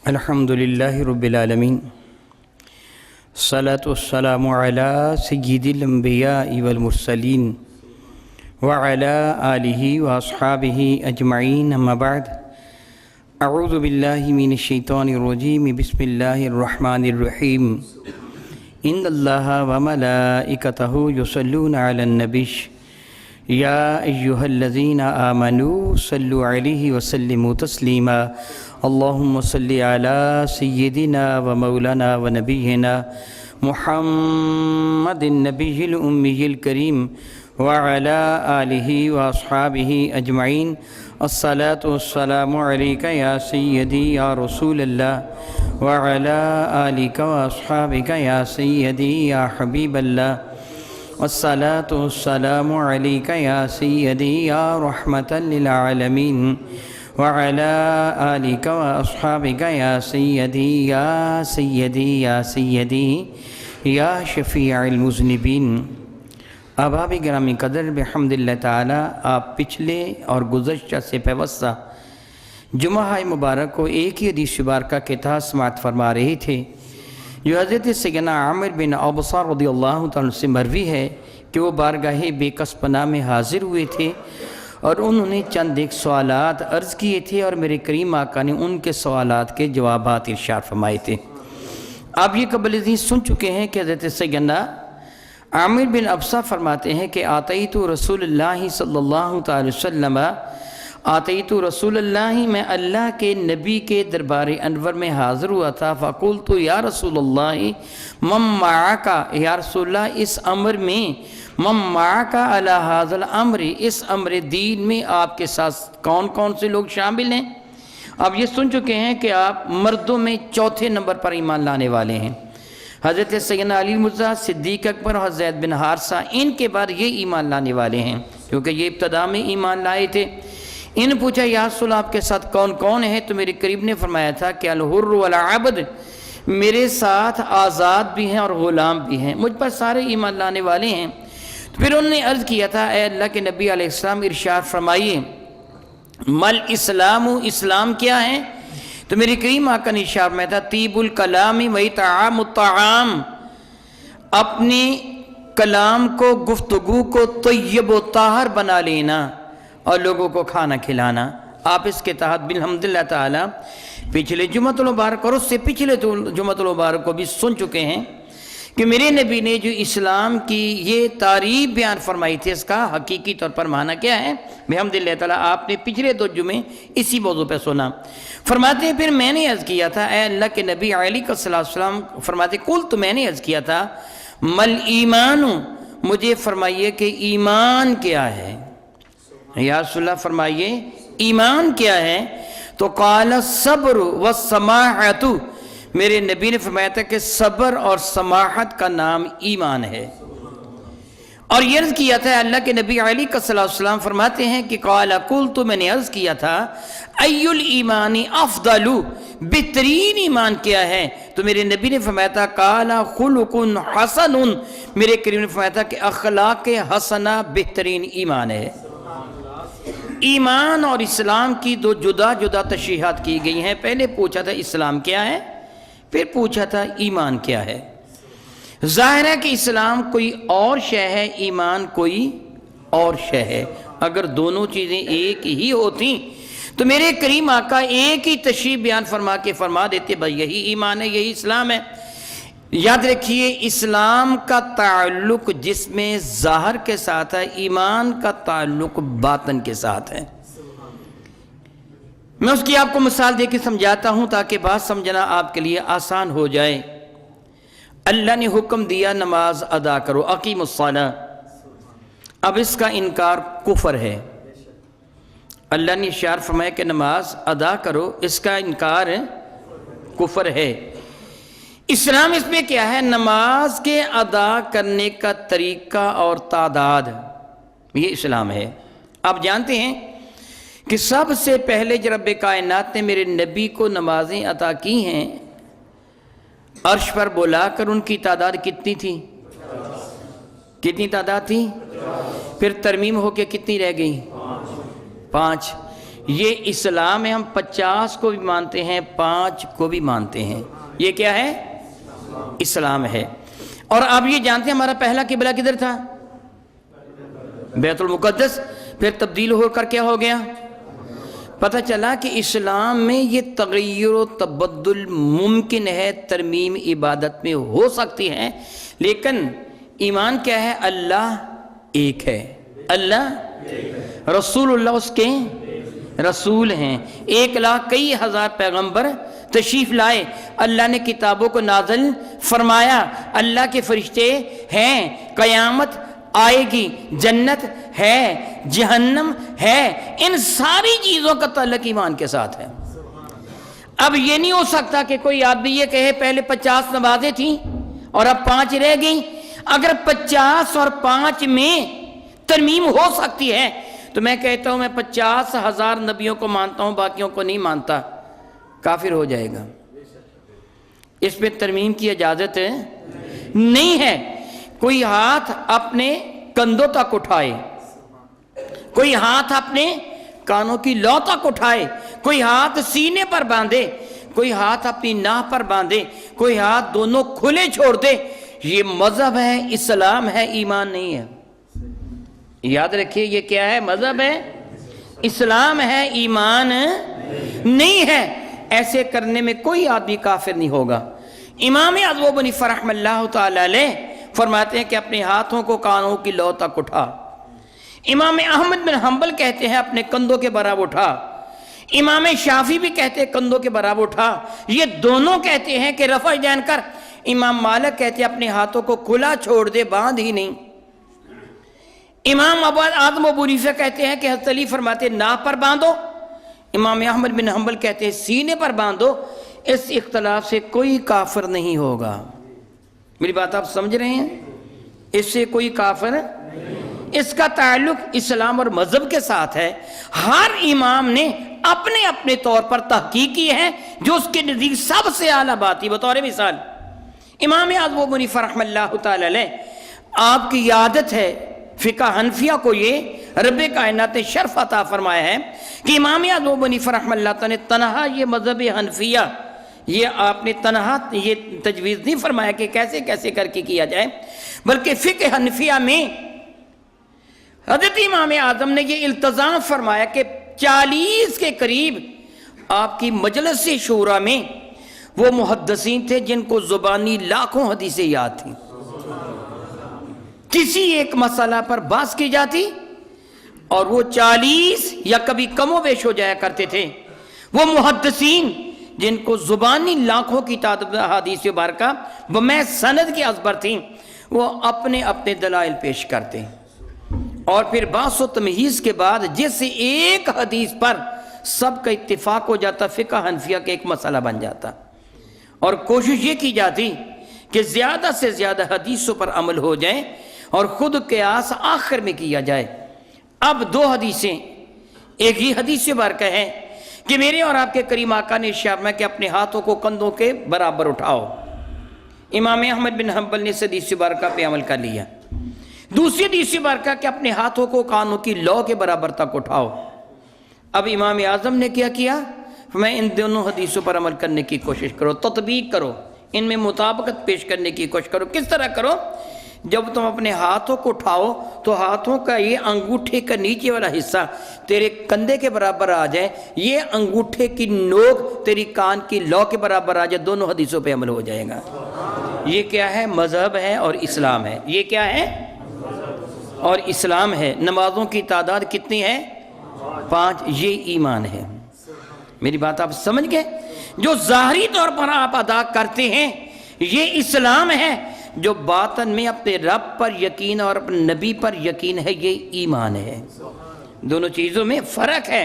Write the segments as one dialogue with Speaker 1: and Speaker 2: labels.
Speaker 1: الحمدللہ رب العالمین الصلاۃ والسلام علی سید الانبیاء والمرسلین وعلی آلہ واصحابہ اجمعین اما بعد اعوذ باللہ من الشیطان الرجیم بسم اللہ الرحمن الرحیم ان اللہ وملائکتہ یصلون علی النبی یا ایہا الذین آمنوا صلوا علیہ وسلموا تسلیما اللہم صلی علی سیدنا و مولانا و نبینا محمد النبی الامی الکریم وعلی آلہ و اصحابہ اجمعین الصلاۃ والسلام علیک یا سیدی یا رسول اللہ وعلی آلک و اصحابک یا سیدی یا حبیب اللہ والصلاۃ والسلام علیک یا سیدی یا رحمۃ للعالمین وعلی آلک و اصحابک یا سیدی یا سیدی یا سیدی یا شفیع المذنبین۔ احباب گرامی قدر، بحمد اللہ تعالی آپ پچھلے اور گزشتہ سے پیوستہ جمعہ مبارک کو ایک ہی حدیث مبارکہ کے تحت سماعت فرما رہے تھے، جو حضرت سیدنا عامر بن ابصار رضی اللہ تعالیٰ سے مروی ہے کہ وہ بارگاہ بے کس پناہ میں حاضر ہوئے تھے اور انہوں نے چند ایک سوالات عرض کیے تھے اور میرے کریم آقا نے ان کے سوالات کے جوابات ارشاد فرمائے تھے۔ آپ یہ قبل ازیں سن چکے ہیں کہ حضرت سیدنا عامر بن ابصار فرماتے ہیں کہ آتیت رسول اللہ صلی اللہ تعالی وسلم، آتیت رسول اللہ، میں اللہ کے نبی کے دربار انور میں حاضر ہوا تھا، فقلت یا رسول اللہ من معک، یا رسول اللہ اس امر میں، من معک علی ھذا الامر، اس امر دین میں آپ کے ساتھ کون کون سے لوگ شامل ہیں؟ آپ یہ سن چکے ہیں کہ آپ مردوں میں چوتھے نمبر پر ایمان لانے والے ہیں۔ حضرت سیدنا علی مرزا، صدیق اکبر اور زید بن حارثہ ان کے بعد یہ ایمان لانے والے ہیں، کیونکہ یہ ابتدا میں ایمان لائے تھے۔ ان پوچھا یا رسول آپ کے ساتھ کون کون ہیں؟ تو میرے قریب نے فرمایا تھا کہ الحر والعبد، میرے ساتھ آزاد بھی ہیں اور غلام بھی ہیں، مجھ پر سارے ایمان لانے والے ہیں۔ پھر انہوں نے عرض کیا تھا اے اللہ کے نبی علیہ السلام ارشاد فرمائیے مل اسلام، اسلام کیا ہے؟ تو میری کریم آقا نے ارشاد فرمایا تھا طیب الکلام و اطعام الطعام، اپنے کلام کو، گفتگو کو طیب و طاہر بنا لینا اور لوگوں کو کھانا کھلانا۔ آپ اس کے تحت بالحمدللہ تعالی پچھلے جمعۃ المبارک اور اس سے پچھلے جمعۃ المبارک کو بھی سن چکے ہیں کہ میرے نبی نے جو اسلام کی یہ تعریف بیان فرمائی تھی، اس کا حقیقی طور پر معنی کیا ہے؟ بحمدللہ تعالی آپ نے پچھلے دو جمعے اسی موضوع پہ سنا۔ فرماتے ہیں پھر میں نے عرض کیا تھا اے اللہ کے نبی علیہ السلام، فرماتے قلت، میں نے عرض کیا تھا مل ایمان، مجھے فرمائیے کہ ایمان کیا ہے؟ یا رسول اللہ فرمائیے ایمان کیا ہے؟ تو قال الصبر والسماحۃ، میرے نبی نے فرمایا تھا کہ صبر اور سماحت کا نام ایمان ہے۔ اور یہ عرض کیا تھا اللہ کے نبی علیہ السلام فرماتے ہیں کہ قال قلت، میں نے عرض کیا تھا ای الایمان افضل، بہترین ایمان کیا ہے؟ تو میرے نبی نے فرمایا تھا قال خلق حسن، میرے کریم نے فرمایا تھا کہ اخلاق حسنہ بہترین ایمان ہے۔ ایمان اور اسلام کی دو جدا جدا تشریحات کی گئی ہیں۔ پہلے پوچھا تھا اسلام کیا ہے، پھر پوچھا تھا ایمان کیا ہے۔ ظاہر ہے کہ اسلام کوئی اور شے ہے، ایمان کوئی اور شے ہے۔ اگر دونوں چیزیں ایک ہی ہوتی تو میرے کریم آقا ایک ہی تشریح بیان فرما کے فرما دیتے بھائی یہی ایمان ہے، یہی اسلام ہے۔ یاد رکھیے اسلام کا تعلق جسم ظاہر کے ساتھ ہے، ایمان کا تعلق باطن کے ساتھ ہے۔ میں اس کی آپ کو مثال دے کے سمجھاتا ہوں تاکہ بات سمجھنا آپ کے لیے آسان ہو جائے۔ اللہ نے حکم دیا نماز ادا کرو، اقیم الصلاۃ، اب اس کا انکار کفر ہے۔ اللہ نے ارشاد فرمایا کہ نماز ادا کرو، اس کا انکار کفر ہے۔ اسلام اس میں کیا ہے؟ نماز کے ادا کرنے کا طریقہ اور تعداد، یہ اسلام ہے۔ آپ جانتے ہیں کہ سب سے پہلے جب رب کائنات نے میرے نبی کو نمازیں عطا کی ہیں، عرش پر بلا کر ان کی تعداد کتنی تھی؟ کتنی تعداد تھی؟ پھر ترمیم ہو کے کتنی رہ گئی؟ 5۔ یہ اسلام ہے، ہم 50 کو بھی مانتے ہیں، 5 کو بھی مانتے ہیں، یہ کیا ہے؟ اسلام ہے۔ اور آپ یہ جانتے ہیں ہمارا پہلا قبلہ کدھر تھا؟ بیت المقدس، پھر تبدیل ہو کر کیا ہو گیا؟ پتہ چلا کہ اسلام میں یہ تغیر و تبدل ممکن ہے، ترمیم عبادت میں ہو سکتی ہے، لیکن ایمان کیا ہے؟ اللہ ایک ہے، اللہ رسول اللہ اس کے رسول ہیں، 1,00,000 کئی ہزار پیغمبر تشریف لائے، اللہ نے کتابوں کو نازل فرمایا، اللہ کے فرشتے ہیں، قیامت آئے گی، جنت ہے، جہنم ہے، ان ساری چیزوں کا تعلق ایمان کے ساتھ ہے۔ اب یہ نہیں ہو سکتا کہ کوئی آدمی یہ کہے پہلے 50 نمازیں تھیں اور اب 5 رہ گئیں۔ اگر 50 اور 5 میں ترمیم ہو سکتی ہے تو میں کہتا ہوں میں 50,000 نبیوں کو مانتا ہوں، باقیوں کو نہیں مانتا، کافر ہو جائے گا۔ اس پہ ترمیم کی اجازت نہیں ہے۔ کوئی ہاتھ اپنے کندھوں تک اٹھائے، کوئی ہاتھ اپنے کانوں کی لو تک اٹھائے، کوئی ہاتھ سینے پر باندھے، کوئی ہاتھ اپنی ناہ پر باندھے، کوئی ہاتھ دونوں کھلے چھوڑ دے، یہ مذہب ہے، اسلام ہے، ایمان نہیں ہے۔ یاد رکھیے یہ کیا ہے؟ مذہب ہے، اسلام ہے، ایمان نہیں ہے۔ ایسے کرنے میں کوئی آدمی کافر نہیں ہوگا۔ امام اعظم ابو حنیفہ رحمہ اللہ تعالی علیہ فرماتے ہیں کہ اپنے ہاتھوں کو کانوں کی لو تک اٹھا۔ امام احمد بن حنبل کہتے ہیں اپنے کندھوں کے برابر اٹھا۔ امام شافعی بھی کہتے ہیں کندھوں کے برابر اٹھا، یہ دونوں کہتے ہیں کہ رفع یدین کر۔ امام مالک کہتے ہیں اپنے ہاتھوں کو کھلا چھوڑ دے، باندھ ہی نہیں۔ امام اعظم ابو حنیفہ کہتے ہیں کہ حضرت علی فرماتے ہیں ناف پر باندھو، امام احمد بن حنبل کہتے ہیں سینے پر باندھو۔ اس اختلاف سے کوئی کافر نہیں ہوگا۔ میری بات آپ سمجھ رہے ہیں؟ اس سے کوئی کافر، اس کا تعلق اسلام اور مذہب کے ساتھ ہے۔ ہر امام نے اپنے اپنے طور پر تحقیق کی ہے جو اس کے نزدیک سب سے اعلیٰ بات تھی۔ بطور مثال امام اعظم ابو حنیفہ رحمہ اللہ تعالی علیہ، آپ کی عادت ہے فقہ حنفیہ کو یہ رب کائنات نے شرف عطا فرمایا ہے کہ امام اعظم ابو حنیفہ رحمہ اللہ تعالی نے تنہا یہ مذہب حنفیہ، یہ آپ نے تنہا یہ تجویز نہیں فرمایا کہ کیسے کیسے کر کے کیا جائے، بلکہ فقہ حنفیہ میں حضرت امام اعظم نے یہ التزام فرمایا کہ 40 کے قریب آپ کی مجلس شورا میں وہ محدثین تھے جن کو زبانی لاکھوں حدیثیں یاد تھیں۔ کسی ایک مسئلہ پر بحث کی جاتی اور وہ 40 یا کبھی کم و بیش ہو جایا کرتے تھے، وہ محدثین جن کو زبانی لاکھوں کی تعداد حدیث مبارکہ بمحض سند کی ازبر تھیں، وہ اپنے اپنے دلائل پیش کرتے اور پھر بحث و تمہیز کے بعد جس ایک حدیث پر سب کا اتفاق ہو جاتا فقہ حنفیہ کا ایک مسئلہ بن جاتا، اور کوشش یہ کی جاتی کہ زیادہ سے زیادہ حدیثوں پر عمل ہو جائے اور خود قیاس آخر میں کیا جائے۔ اب 2 حدیثیں، ایک ہی حدیث مبارکہ ہے کہ میرے اور آپ کے کریم آقا نے ارشاد فرمایا کہ اپنے ہاتھوں کو کندھوں کے برابر اٹھاؤ۔ امام احمد بن حنبل نے اس حدیث مبارکہ پہ عمل کر لیا۔ دوسری حدیث مبارکہ کہ اپنے ہاتھوں کو کانوں کی لو کے برابر تک اٹھاؤ۔ اب امام اعظم نے کیا کیا؟ میں ان دونوں حدیثوں پر عمل کرنے کی کوشش کرو، تطبیق کرو، ان میں مطابقت پیش کرنے کی کوشش کرو۔ کس طرح کرو؟ جب تم اپنے ہاتھوں کو اٹھاؤ تو ہاتھوں کا یہ انگوٹھے کا نیچے والا حصہ تیرے کندھے کے برابر آ جائے، یہ انگوٹھے کی نوک تیری کان کی لو کے برابر آ جائے، دونوں حدیثوں پہ عمل ہو جائے گا۔ یہ کیا ہے؟ مذہب ہے اور اسلام ہے۔ یہ کیا ہے؟ اور اسلام ہے۔ نمازوں کی تعداد کتنی ہے؟ 5۔ یہ ایمان ہے۔ میری بات آپ سمجھ گئے؟ جو ظاہری طور پر آپ ادا کرتے ہیں یہ اسلام ہے، جو باطن میں اپنے رب پر یقین اور اپنے نبی پر یقین ہے یہ ایمان ہے۔ دونوں چیزوں میں فرق ہے۔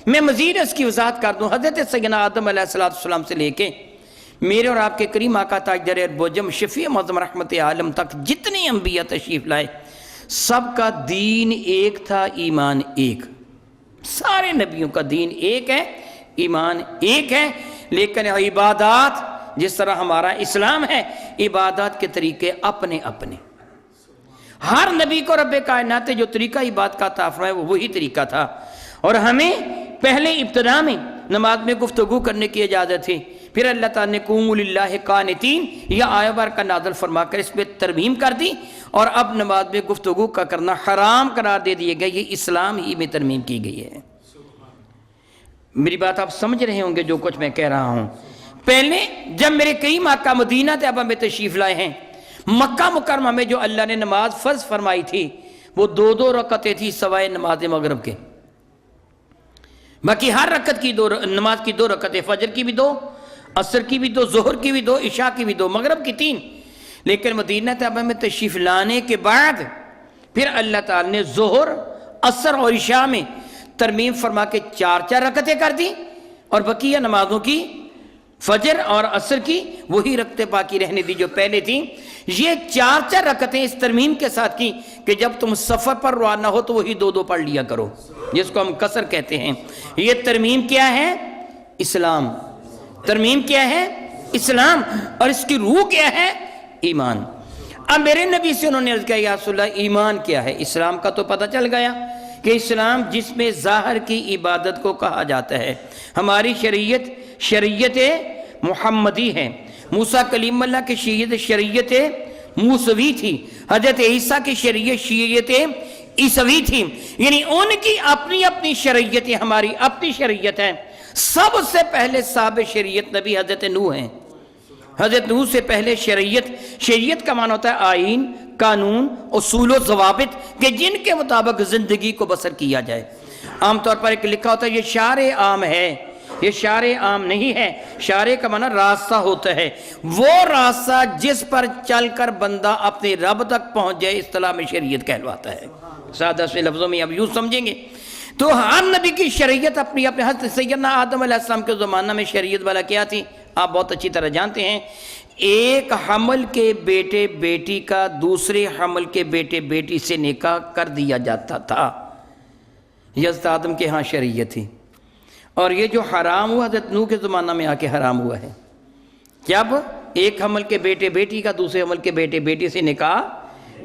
Speaker 1: میں مزید اس کی وضاحت کر دوں۔ حضرت سیدنا آدم علیہ السلام سے لے کے میرے اور آپ کے کریم آقا تاجدار اربوجم شفیع معظم رحمت عالم تک جتنے انبیاء تشریف لائے سب کا دین ایک تھا، ایمان ایک۔ سارے نبیوں کا دین ایک ہے، ایمان ایک ہے، لیکن عبادات جس طرح ہمارا اسلام ہے عبادات کے طریقے اپنے اپنے۔ ہر نبی کو رب کائنات جو طریقہ عبادت کا عطا فرمایا وہ وہی طریقہ تھا، اور ہمیں پہلے ابتدا میں نماز میں گفتگو کرنے کی اجازت تھی، پھر اللہ تعالیٰ نے قوموا للہ قانتین یہ آیت بار کا نازل فرما کر اس پہ ترمیم کر دی، اور اب نماز میں گفتگو کا کرنا حرام قرار دے دیے گئے۔ یہ اسلام ہی میں ترمیم کی گئی ہے۔ میری بات آپ سمجھ رہے ہوں گے جو کچھ میں کہہ رہا ہوں۔ پہلے جب میرے کریم آقا مدینہ طیبہ میں تشریف لائے ہیں، مکہ مکرمہ میں جو اللہ نے نماز فرض فرمائی تھی وہ 2 رکعتیں تھی سوائے نماز مغرب کے، باقی ہر رکعت کی نماز کی 2 رکعتیں، فجر کی بھی 2، عصر کی بھی 2، ظہر کی بھی 2، عشاء کی بھی 2، مغرب کی 3۔ لیکن مدینہ طیبہ میں تشریف لانے کے بعد پھر اللہ تعالی نے ظہر، عصر اور عشاء میں ترمیم فرما کے 4 رکعتیں کر دی، اور بقیہ نمازوں کی فجر اور عصر کی وہی رکعتیں باقی رہنے دی جو پہلے تھیں۔ یہ 4 رکعتیں اس ترمیم کے ساتھ کی کہ جب تم سفر پر روانہ ہو تو وہی 2 پڑھ لیا کرو، جس کو ہم قصر کہتے ہیں۔ یہ ترمیم کیا ہے؟ اسلام۔ ترمیم کیا ہے؟ اسلام۔ اور اس کی روح کیا ہے؟ ایمان۔ اب میرے نبی سے انہوں نے عرض کیا یا رسول اللہ ایمان کیا ہے؟ اسلام کا تو پتہ چل گیا کہ اسلام جس میں ظاہر کی عبادت کو کہا جاتا ہے۔ ہماری شریعت محمدی ہے، موسیٰ کلیم اللہ کی شریعت موسوی تھی، حضرت عیسیٰ کی شریعت عیسوی تھی، یعنی ان کی اپنی اپنی شریعت، ہماری اپنی شریعت ہے۔ سب سے پہلے صاحب شریعت نبی حضرت نوح ہیں۔ حضرت نوح سے پہلے شریعت کا معنی ہوتا ہے آئین، قانون، اصول و ضوابط کہ جن کے مطابق زندگی کو بسر کیا جائے۔ عام طور پر ایک لکھا ہوتا ہے یہ شارع عام ہے، یہ شارع عام نہیں ہے۔ شارع کا معنی راستہ ہوتا ہے، وہ راستہ جس پر چل کر بندہ اپنے رب تک پہنچ جائے، اصطلاح میں شریعت کہلواتا ہے۔ سادہ سے لفظوں میں اب یوں سمجھیں گے تو ہر نبی کی شریعت اپنی حضرت سیدنا آدم علیہ السلام کے زمانہ میں شریعت والا کیا تھی آپ بہت اچھی طرح جانتے ہیں۔ ایک حمل کے بیٹے بیٹی کا دوسرے حمل کے بیٹے بیٹی سے نکاح کر دیا جاتا تھا، یہ حضرت آدم کے ہاں شریعت تھی۔ اور یہ جو حرام ہوا حضرت نوح کے زمانہ میں آ کے حرام ہوا ہے، جب ایک حمل کے بیٹے بیٹی کا دوسرے حمل کے بیٹے بیٹی سے نکاح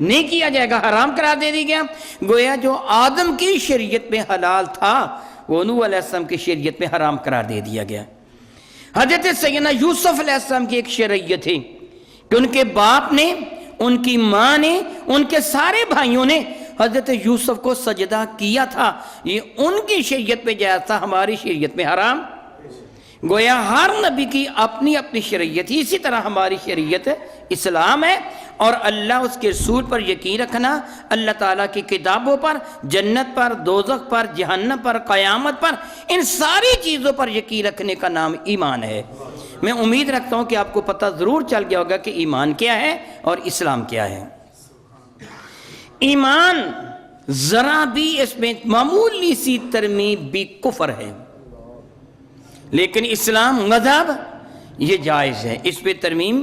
Speaker 1: نہیں کیا جائے گا، حرام قرار دے دی گیا۔ گویا جو آدم کی شریعت میں حلال تھا وہ نوح علیہ السلام کی شریعت میں حرام قرار دے دیا گیا۔ حضرت سیدنا یوسف علیہ السلام کی ایک شریعت تھی کہ ان کے باپ نے، ان کی ماں نے، ان کے سارے بھائیوں نے حضرت یوسف کو سجدہ کیا تھا، یہ ان کی شریعت میں جائز تھا، ہماری شریعت میں حرام۔ گویا ہر نبی کی اپنی اپنی شریعت ہی، اسی طرح ہماری شریعت اسلام ہے، اور اللہ اس کے رسول پر یقین رکھنا، اللہ تعالیٰ کی کتابوں پر، جنت پر، دوزخ پر، جہنم پر، قیامت پر، ان ساری چیزوں پر یقین رکھنے کا نام ایمان ہے۔ میں امید رکھتا ہوں کہ آپ کو پتہ ضرور چل گیا ہوگا کہ ایمان کیا ہے اور اسلام کیا ہے۔ ایمان ذرا بھی اس میں معمولی سی ترمیم بھی کفر ہے، لیکن اسلام مذہب یہ جائز ہے، اس پہ ترمیم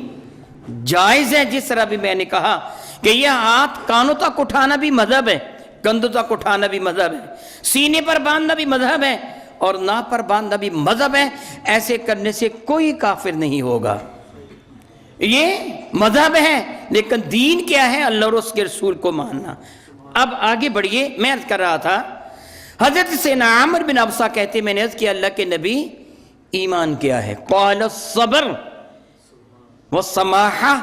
Speaker 1: جائز ہے۔ جس طرح بھی میں نے کہا کہ یہ ہاتھ کانوں تک اٹھانا بھی مذہب ہے، کندھوں تک اٹھانا بھی مذہب ہے، سینے پر باندھنا بھی مذہب ہے، اور ناک پر باندھنا بھی مذہب ہے۔ ایسے کرنے سے کوئی کافر نہیں ہوگا، یہ مذہب ہے، لیکن دین کیا ہے؟ اللہ اور اس کے رسول کو ماننا۔ اب آگے بڑھیے، میں عرض کر رہا تھا حضرت سیدنا عامر بن ابسہ کہتے میں نے عرض کیا اللہ کے نبی ایمان کیا ہے؟ قال الصبر والسماحہ،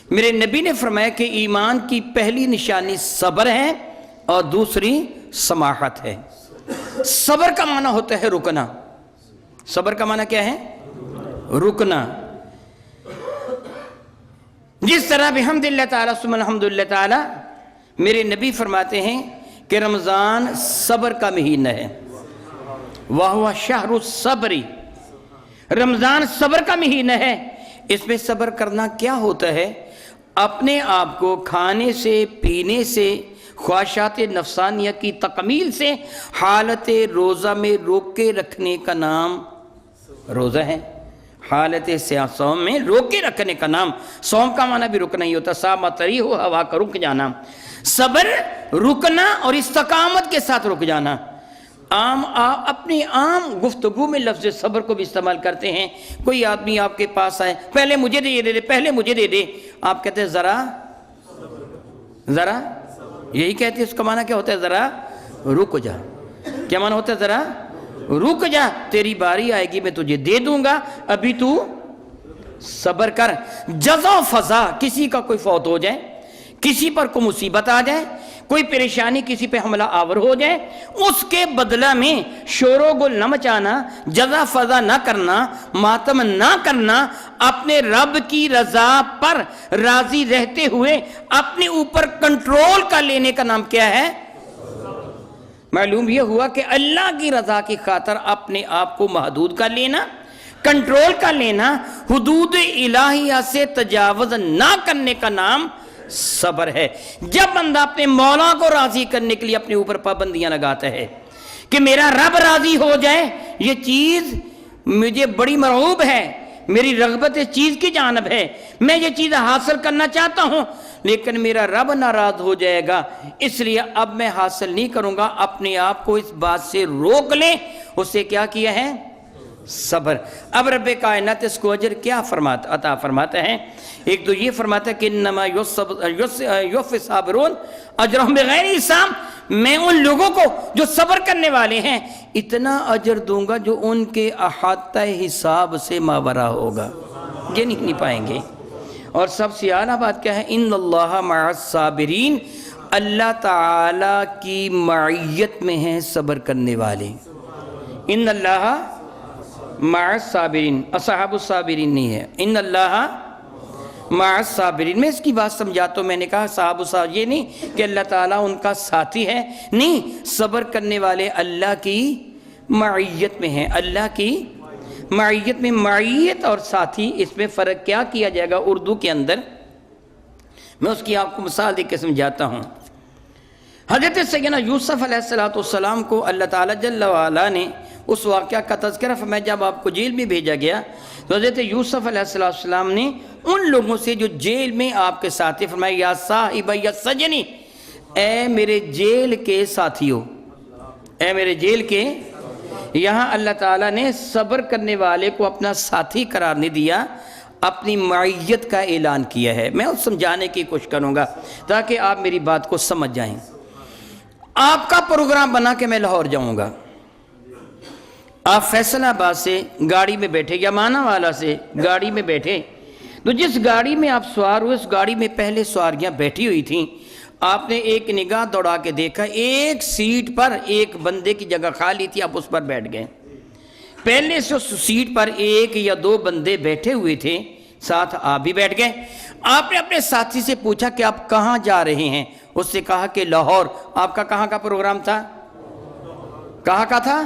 Speaker 1: میرے نبی نے فرمایا کہ ایمان کی پہلی نشانی صبر ہے اور دوسری سماحت ہے۔ صبر کا معنی ہوتا ہے رکنا، صبر کا معنی کیا ہے؟ رکنا۔ جس طرح بحمدللہ تعالیٰ ثم الحمدللہ تعالیٰ میرے نبی فرماتے ہیں کہ رمضان صبر کا مہینہ ہے، وَهُوَ شَهْرُ الصَّبْرِ، رمضان صبر کا مہینہ ہے۔ اس میں صبر کرنا کیا ہوتا ہے؟ اپنے آپ کو کھانے سے، پینے سے، خواہشات نفسانیہ کی تکمیل سے حالت روزہ میں روک کے رکھنے کا نام روزہ ہے۔ حالت صوم میں روک کے رکھنے کا نام، صوم کا معنی بھی رکنا ہی ہوتا، سامہ تری ہو ہوا کا رک جانا۔ صبر رکنا اور استقامت کے ساتھ رک جانا۔ اپنی عام گفتگو میں لفظ صبر کو بھی استعمال کرتے ہیں۔ کوئی آدمی آپ کے پاس آئے، پہلے مجھے دے دے، پہلے مجھے دے دے، آپ کہتے ہیں ذرا یہی کہتے ہیں، اس کا معنی کیا ہوتا ہے؟ ذرا رک جا۔ کیا معنی ہوتا ہے؟ ذرا رک جا، تیری باری آئے گی میں تجھے دے دوں گا، ابھی تو صبر کر۔ جزا و فضا، کسی کا کوئی فوت ہو جائے، کسی پر کوئی مصیبت آ جائے، کوئی پریشانی کسی پہ حملہ آور ہو جائے، اس کے بدلہ میں شور و گل نہ مچانا، جزا فضا نہ کرنا، ماتم نہ کرنا، اپنے رب کی رضا پر راضی رہتے ہوئے اپنے اوپر کنٹرول کا لینے کا نام کیا ہے؟ معلوم یہ ہوا کہ اللہ کی رضا کی خاطر اپنے آپ کو محدود کر لینا، کنٹرول کا لینا، حدود الہیہ سے تجاوز نہ کرنے کا نام صبر ہے۔ جب بندہ اپنے مولا کو راضی کرنے کے لیے اپنے اوپر پابندیاں لگاتا ہے کہ میرا رب راضی ہو جائے، یہ چیز مجھے بڑی مرغوب ہے، میری رغبت اس چیز کی جانب ہے، میں یہ چیز حاصل کرنا چاہتا ہوں، لیکن میرا رب ناراض ہو جائے گا، اس لیے اب میں حاصل نہیں کروں گا، اپنے آپ کو اس بات سے روک لیں، اسے کیا کیا ہے؟ صبر۔ اب رب کائنات اس کو اجر کیا عطا فرماتا ہے؟ ایک تو یہ فرماتا ہے کہ انما یوفی الصابرون اجرہم بغیر حساب، میں ان لوگوں کو جو صبر کرنے والے ہیں اتنا اجر دوں گا جو ان کے احاطہ حساب سے ماورا ہوگا، یہ نہیں پائیں گے۔ اور سب سے اعلیٰ بات کیا ہے؟ ان اللہ مع الصابرین، اللہ تعالی کی معیت میں ہیں صبر کرنے والے۔ ان اللہ مع الصابرین، اصحاب الصابرین نہیں ہے، ان اللہ مع الصابرین۔ میں اس کی بات سمجھاتا ہوں، میں نے کہا صحاب الصابرین، یہ نہیں کہ اللہ تعالیٰ ان کا ساتھی ہے، نہیں، صبر کرنے والے اللہ کی معیت میں ہیں، اللہ کی معیت میں۔ معیت اور ساتھی، اس میں فرق کیا کیا جائے گا اردو کے اندر؟ میں اس کی آپ کو مثال دے کے سمجھاتا ہوں۔ حضرت سیدنا یوسف علیہ السلام کو اللہ تعالیٰ جل وعلا نے اس واقعہ کا تذکرہ فرمایا جب آپ کو جیل میں بھیجا گیا، تو حضرت یوسف علیہ السلام نے ان لوگوں سے جو جیل میں آپ کے ساتھی، فرمایا یا صاحب یا سجنی، اے میرے جیل کے ساتھیوں، اے میرے جیل کے۔ یہاں اللہ تعالیٰ نے صبر کرنے والے کو اپنا ساتھی قرار نہیں دیا، اپنی معیت کا اعلان کیا ہے۔ میں اس سمجھانے کی کوشش کروں گا تاکہ آپ میری بات کو سمجھ جائیں۔ آپ کا پروگرام بنا کہ میں لاہور جاؤں گا، آپ فیصل آباد سے گاڑی میں بیٹھے یا مانا والا سے گاڑی میں بیٹھے، تو جس گاڑی میں آپ سوار ہوئے اس گاڑی میں پہلے سواریاں بیٹھی ہوئی تھیں، آپ نے ایک نگاہ دوڑا کے دیکھا ایک سیٹ پر ایک بندے کی جگہ خالی تھی، آپ اس پر بیٹھ گئے۔ پہلے سے اس سیٹ پر ایک یا دو بندے بیٹھے ہوئے تھے، ساتھ آپ بھی بیٹھ گئے۔ آپ نے اپنے ساتھی سے پوچھا کہ آپ کہاں جا رہے ہیں؟ اس سے کہا کہ لاہور۔ آپ کا کہاں کا پروگرام تھا؟ کہاں کا تھا؟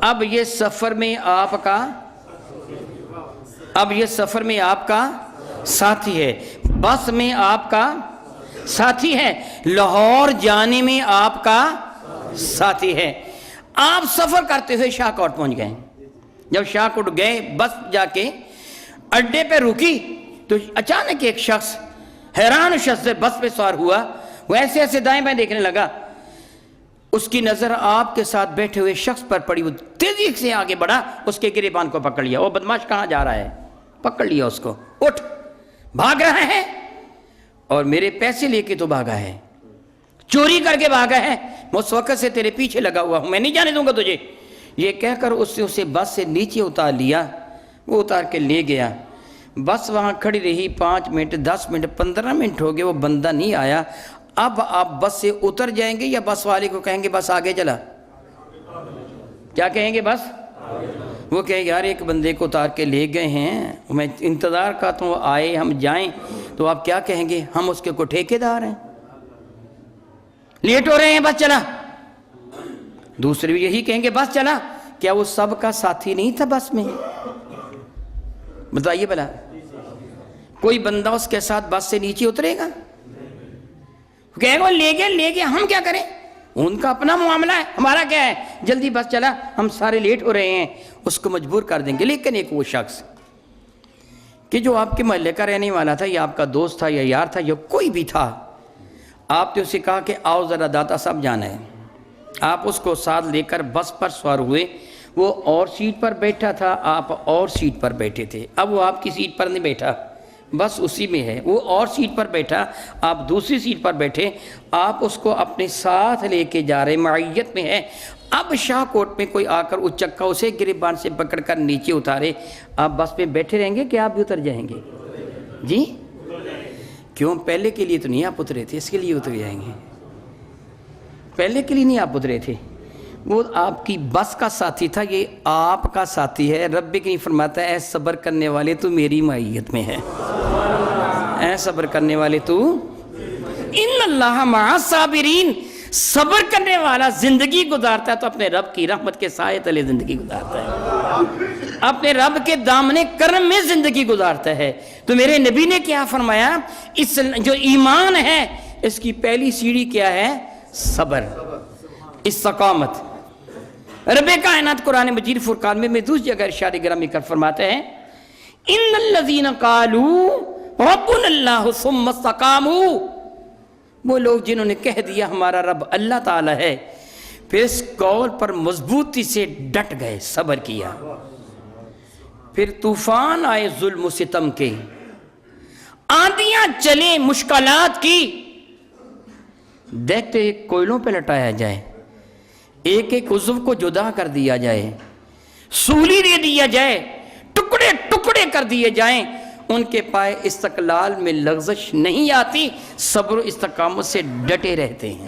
Speaker 1: اب یہ سفر میں آپ کا ساتھی ہے، بس میں آپ کا ساتھی ہے، لاہور جانے میں آپ کا ساتھی ہے۔ آپ سفر کرتے ہوئے شاہ کوٹ پہنچ گئے۔ جب شاہ کوٹ گئے، بس جا کے اڈے پہ رکی تو اچانک ایک شخص، حیران شخص بس پہ سوار ہوا، وہ ایسے ایسے دائیں بائیں دیکھنے لگا، اس کی نظر آپ کے ساتھ بیٹھے ہوئے شخص پر پڑی، وہ تیزی سے آگے بڑھا، اس کے گریبان کو پکڑ لیا۔ وہ بدماش کہاں جا رہا ہے؟ پکڑ لیا اس کو، اٹھ، بھاگ رہا ہے، اور میرے پیسے لے کے تو بھاگا ہے، چوری کر کے بھاگا ہے، میں اس وقت سے تیرے پیچھے لگا ہوا ہوں، میں نہیں جانے دوں گا تجھے۔ یہ کہہ کر اسے بس سے نیچے اتار لیا، وہ اتار کے لے گیا۔ بس وہاں کھڑی رہی، 5 منٹ 10 منٹ 15 منٹ ہو گئے، وہ بندہ نہیں آیا۔ اب آپ بس سے اتر جائیں گے یا بس والے کو کہیں گے بس آگے چلا؟ کیا کہیں گے؟ بس وہ کہیں گے یار ایک بندے کو اتار کے لے گئے ہیں، میں انتظار کرتا ہوں وہ آئے، ہم جائیں۔ تو آپ کیا کہیں گے؟ ہم اس کے کو ٹھیکیدار ہیں، لیٹ ہو رہے ہیں، بس چلا۔ دوسرے بھی یہی کہیں گے بس چلا۔ کیا وہ سب کا ساتھی نہیں تھا بس میں؟ بتائیے بھلا، کوئی بندہ اس کے ساتھ بس سے نیچے اترے گا؟ کہے گا لے گئے، ہم کیا کریں؟ ان کا اپنا معاملہ ہے، ہمارا کیا ہے؟ جلدی بس چلا، ہم سارے لیٹ ہو رہے ہیں، اس کو مجبور کر دیں گے۔ لیکن ایک وہ شخص کہ جو آپ کے محلے کا رہنے والا تھا، یا آپ کا دوست تھا، یا یار تھا، یا کوئی بھی تھا، آپ نے اسے کہا کہ آؤ ذرا داتا صاحب جانا ہے۔ آپ اس کو ساتھ لے کر بس پر سوار ہوئے۔ وہ اور سیٹ پر بیٹھا تھا، آپ اور سیٹ پر بیٹھے تھے۔ اب وہ آپ کی سیٹ پر نہیں بیٹھا، بس اسی میں ہے، وہ اور سیٹ پر بیٹھا، آپ دوسری سیٹ پر بیٹھے۔ آپ اس کو اپنے ساتھ لے کے جا رہے، معیت میں ہے، اب شاہ کوٹ میں کوئی آ کر اس چکا اسے گریبان سے پکڑ کر نیچے اتارے، آپ بس میں بیٹھے رہیں گے کہ آپ بھی اتر جائیں گے؟ جی کیوں؟ پہلے کے لیے تو نہیں آپ اترے تھے، اس کے لیے اتر جائیں گے؟ پہلے کے لیے نہیں آپ اترے تھے، وہ آپ کی بس کا ساتھی تھا، یہ آپ کا ساتھی ہے۔ رب کریم فرماتا ہے اے صبر کرنے والے تو میری معیت میں ہے، اے صبر کرنے والے تو ان اللہ مع الصابرین، صبر کرنے والا زندگی گزارتا ہے تو اپنے رب کی رحمت کے سائے تلے زندگی گزارتا ہے، اپنے رب کے دامن کرم میں زندگی گزارتا ہے۔ تو میرے نبی نے کیا فرمایا؟ اس جو ایمان ہے اس کی پہلی سیڑھی کیا ہے؟ صبر، استقامت۔ رب کائنات قرآن مجید فرقان میں دوسری جگہ ارشاد گرامی کر فرماتا ہے ان الذین قالوا ربنا اللہ ثم استقاموا، وہ لوگ جنہوں نے کہہ دیا ہمارا رب اللہ تعالی ہے، پھر اس قول پر مضبوطی سے ڈٹ گئے، صبر کیا۔ پھر طوفان آئے ظلم و ستم کے، آندیاں چلیں مشکلات کی، دیکھتے ایک کوئلوں پہ لٹایا جائے، ایک ایک عضو کو جدا کر دیا جائے، سولی دے دیا جائے، ٹکڑے ٹکڑے کر دیے جائیں، ان کے پائے استقلال میں لغزش نہیں آتی، صبر و استقامت سے ڈٹے رہتے ہیں۔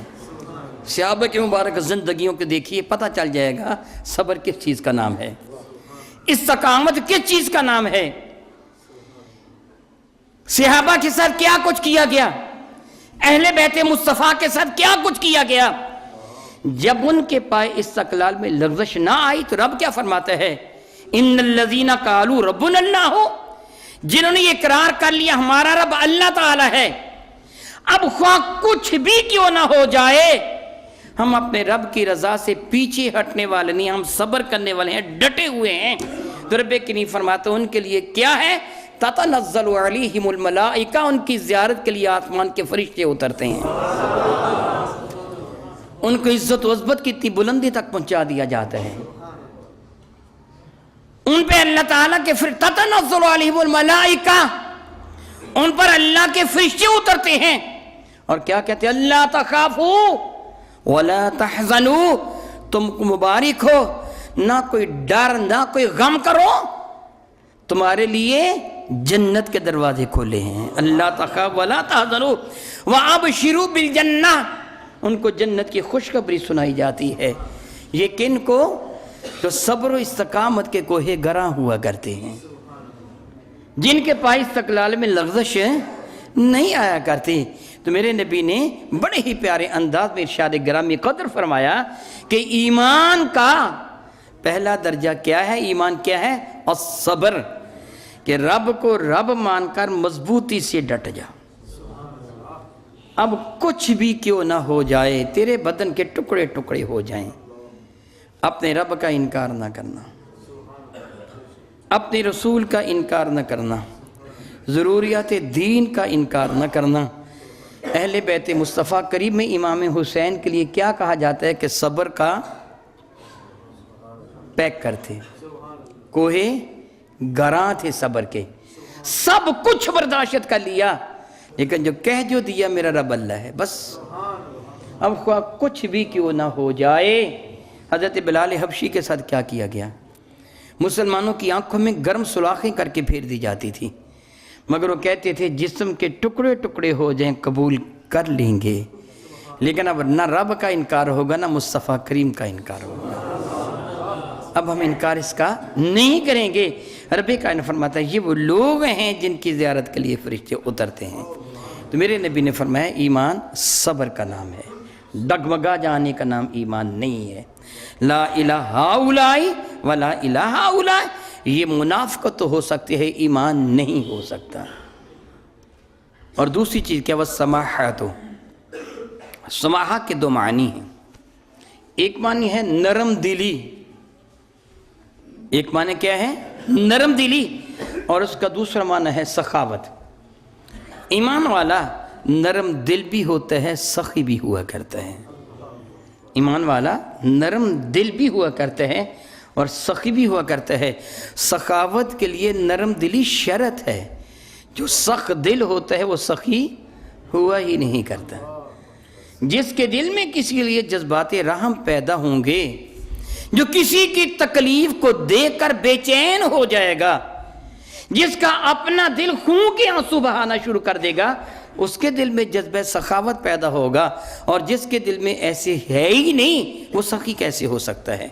Speaker 1: صحابہ کی مبارک زندگیوں کو دیکھیے، پتہ چل جائے گا صبر کس چیز کا نام ہے، استقامت کس چیز کا نام ہے۔ صحابہ کے ساتھ کیا کچھ کیا گیا، اہل بیت مصطفیٰ کے ساتھ کیا کچھ کیا گیا، جب ان کے پائے استقلال میں لغزش نہ آئی تو رب کیا فرماتا ہے؟ ان الذین قالوا ربنا اللہ، جنہوں نے یہ اقرار کر لیا ہمارا رب اللہ تعالی ہے، اب خواہ کچھ بھی کیوں نہ ہو جائے ہم اپنے رب کی رضا سے پیچھے ہٹنے والے نہیں، ہم صبر کرنے والے ہیں، ڈٹے ہوئے ہیں۔ تو رب کریم فرماتا ہے ان کے لیے کیا ہے؟ تتنزل علیہم الملائکہ، ان کی زیارت کے لیے آسمان کے فرشتے اترتے ہیں، ان کو عزت و عظمت کی اتنی بلندی تک پہنچا دیا جاتا ہے، ان پہ اللہ تعالیٰ کے تتنزل علیہم الملائکہ، ان پر اللہ کے فرشتے اترتے ہیں اور کیا کہتے ہیں؟ اللہ تخافوا ولا تحزنوا، تم کو مبارک ہو، نہ کوئی ڈر نہ کوئی غم کرو، تمہارے لیے جنت کے دروازے کھولے ہیں۔ اللہ تخافوا ولا تحزنوا وابشروا بالجنہ، ان کو جنت کی خوشخبری سنائی جاتی ہے۔ یہ کن کو؟ جو صبر و استقامت کے کوہ گراں ہوا کرتے ہیں، جن کے پاس استقلال میں لغزش نہیں آیا کرتی۔ تو میرے نبی نے بڑے ہی پیارے انداز میں ارشاد گرامی قدر فرمایا کہ ایمان کا پہلا درجہ کیا ہے؟ ایمان کیا ہے؟ الصبر، کہ رب کو رب مان کر مضبوطی سے ڈٹ جا، اب کچھ بھی کیوں نہ ہو جائے، تیرے بدن کے ٹکڑے ٹکڑے ہو جائیں، اپنے رب کا انکار نہ کرنا، اپنے رسول کا انکار نہ کرنا، ضروریات دین کا انکار نہ کرنا۔ اہل بیت مصطفیٰ کریم میں امام حسین کے لیے کیا کہا جاتا ہے کہ صبر کا پیک کرتے، کوہ گراں تھے صبر کے، سب کچھ برداشت کر لیا، لیکن جو کہہ جو دیا میرا رب اللہ ہے، بس اب خواہ کچھ بھی کیوں نہ ہو جائے۔ حضرت بلال حبشی کے ساتھ کیا کیا گیا؟ مسلمانوں کی آنکھوں میں گرم سلاخیں کر کے پھیر دی جاتی تھی، مگر وہ کہتے تھے جسم کے ٹکڑے ٹکڑے ہو جائیں قبول کر لیں گے، لیکن اب نہ رب کا انکار ہوگا نہ مصطفیٰ کریم کا انکار ہوگا، اب ہم انکار اس کا نہیں کریں گے۔ رب کائنات فرماتا ہے یہ وہ لوگ ہیں جن کی زیارت کے لیے فرشتے اترتے ہیں۔ تو میرے نبی نے فرمایا ایمان صبر کا نام ہے، ڈگمگا جانے کا نام ایمان نہیں ہے۔ لا الہ ہؤلاء ولا الہ ہؤلاء، یہ منافقت تو ہو سکتی ہے، ایمان نہیں ہو سکتا۔ اور دوسری چیز کیا؟ وہ سماحت، سماحہ کے دو معنی ہیں، ایک معنی ہے نرم دلی، ایک معنی کیا ہے؟ نرم دلی، اور اس کا دوسرا معنی ہے سخاوت۔ ایمان والا نرم دل بھی ہوتا ہے، سخی بھی ہوا کرتا ہے، ایمان والا نرم دل بھی ہوا کرتا ہے اور سخی بھی ہوا کرتا ہے۔ سخاوت کے لیے نرم دلی شرط ہے، جو سخت دل ہوتا ہے وہ سخی ہوا ہی نہیں کرتا۔ جس کے دل میں کسی کے لیے جذبات رحم پیدا ہوں گے جو کسی کی تکلیف کو دیکھ کر بے چین ہو جائے گا، جس کا اپنا دل خون کے آنسو بہانا شروع کر دے گا، اس کے دل میں جذبہ سخاوت پیدا ہوگا، اور جس کے دل میں ایسے ہے ہی نہیں وہ سخی کیسے ہو سکتا ہے؟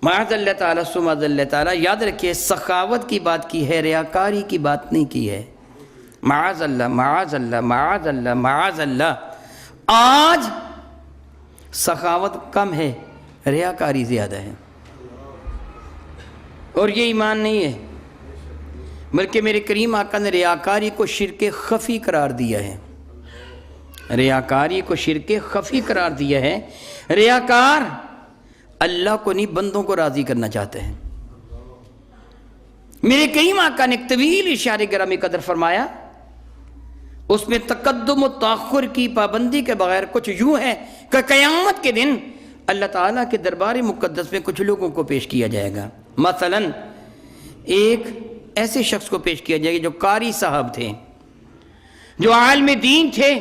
Speaker 1: معاذ اللہ تعالیٰ سمعاذ اللہ تعالیٰ، یاد رکھیے سخاوت کی بات کی ہے، ریاکاری کی بات نہیں کی ہے۔ معاذ اللہ معاذ اللہ معاذ اللہ معاذ اللہ۔ آج سخاوت کم ہے، ریاکاری زیادہ ہے، اور یہ ایمان نہیں ہے، بلکہ میرے کریم آقا نے ریاکاری کو شرک خفی قرار دیا ہے۔ ریاکاری کو شرک خفی قرار دیا ہے۔ ریاکار اللہ کو نہیں بندوں کو راضی کرنا چاہتے ہیں۔ میرے کریم آقا نے ایک طویل اشارے گرامی قدر فرمایا، اس میں تقدم و تاخر کی پابندی کے بغیر کچھ یوں ہے کہ قیامت کے دن اللہ تعالیٰ کے دربار مقدس میں کچھ لوگوں کو پیش کیا جائے گا۔ مثلا ایک ایسے شخص کو پیش کیا جائے گا جو قاری صاحب تھے، جو عالم دین تھے،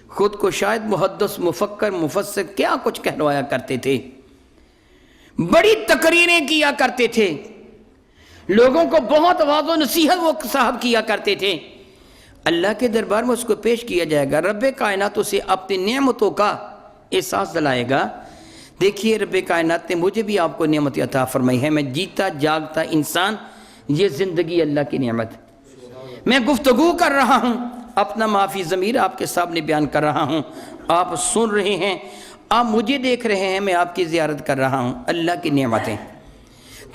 Speaker 1: خود کو شاید محدث مفکر مفسر کیا کچھ کہلوایا کرتے تھے، بڑی تقریریں کیا کرتے تھے، لوگوں کو بہت واعظ و نصیحت وہ صاحب کیا کرتے تھے۔ اللہ کے دربار میں اس کو پیش کیا جائے گا، رب کائنات اسے اپنی نعمتوں کا احساس دلائے گا۔ دیکھیے رب کائنات نے مجھے بھی آپ کو نعمت عطا فرمائی ہے، میں جیتا جاگتا انسان، یہ زندگی اللہ کی نعمت، میں گفتگو کر رہا ہوں، اپنا معافی ضمیر آپ کے سامنے بیان کر رہا ہوں، آپ سن رہے ہیں، آپ مجھے دیکھ رہے ہیں، میں آپ کی زیارت کر رہا ہوں، اللہ کی نعمتیں۔